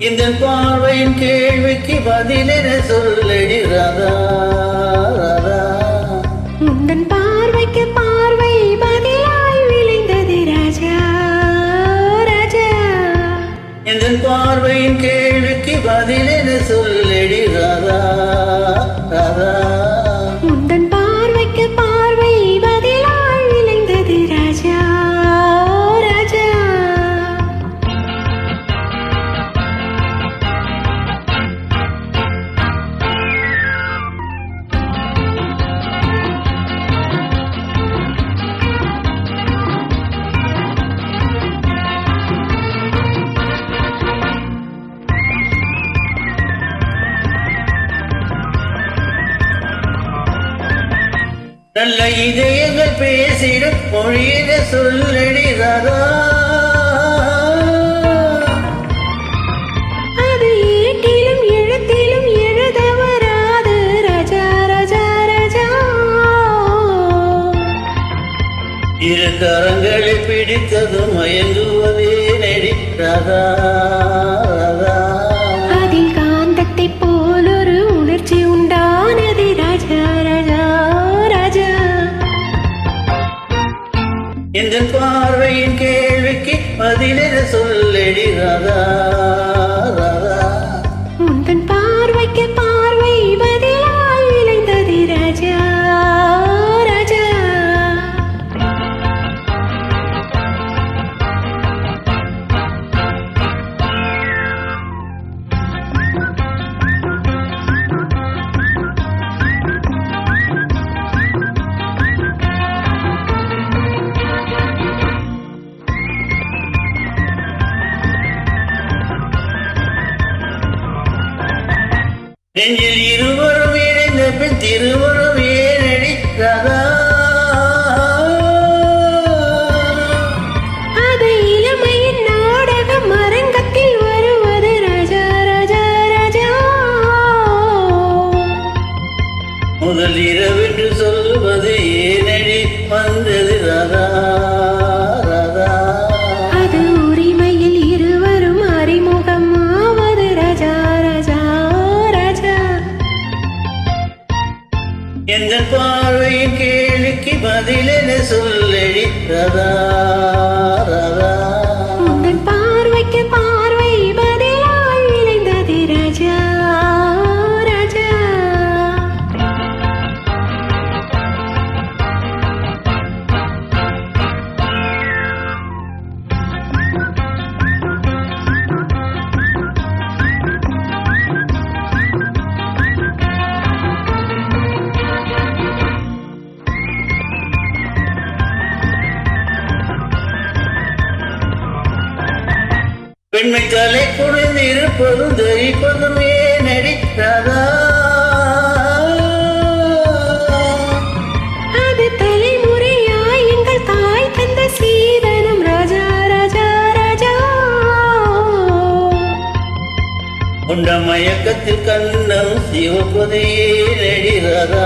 இந்த பார்வையின் கேள்விக்கு பதில் என சொல்லடி ராதா ராதா. உந்தன் பார்வைக்கு பார்வை பதிலாய் விளைந்தது ராஜா ராஜா. இந்த பார்வையின் கேள்விக்கு பதில் என சொல்லடி ராதா ராதா. உந்தன் பார்வைக்கு பார்வை பதிலாய் விளைந்தது ராஜா ராஜா. நல்ல இதயங்கள் பேசிடும் மொழியில சொல்லடி ராதா. அது ஏட்டிலும் எழுத்திலும் எழுத வராது ராஜா ராஜா ராஜா. இரு கரங்களை பிடித்தது மயங்குவதே நடி ராதா ராதா. அதில் காந்தத்தை போல் ஒரு உணர்ச்சி உண்டானது ராஜா ராஜா ராஜா. இந்த பார்வையின் கேள்விக்கு பதிலென சொல்லடி ராதா ராதா. உந்தன் பார்வைக்கு பார்வை பதிலாய் விளைந்தது ராஜா ராஜா. நெஞ்சில் இருவரும் இணைந்த பின் திருவரும் ஏனடி ராதா. அது இளமையின் நாடகம் அரங்கத்தில் வருவது ராஜா ராஜா ராஜா. முதல் இரவென்று சொல்வது ஏனடி வந்தது ராதா ராதா. அது உரிமையில் இருவரும் அறிமுகமாவது ராஜா ராஜா ராஜா. எந்த பார்வையின் கேள்விக்கு பதிலென சொல்லடி ராதா ராதா. உந்தன் பார்வைக்கு பார்வை பதிலாய் விளைந்தது ராஜா ராஜா. பெண்மை தலை குடிந்து இருப்பதும் தரிப்பதும் ஏனடி ராதா. அது தலைமுறையாய் எங்கள் தாய் தந்த சீதனம் ராஜா ராஜா ராஜா. உண்ட மயக்கத்தில் கண்ணம் சிவப்பது ஏனடி ராதா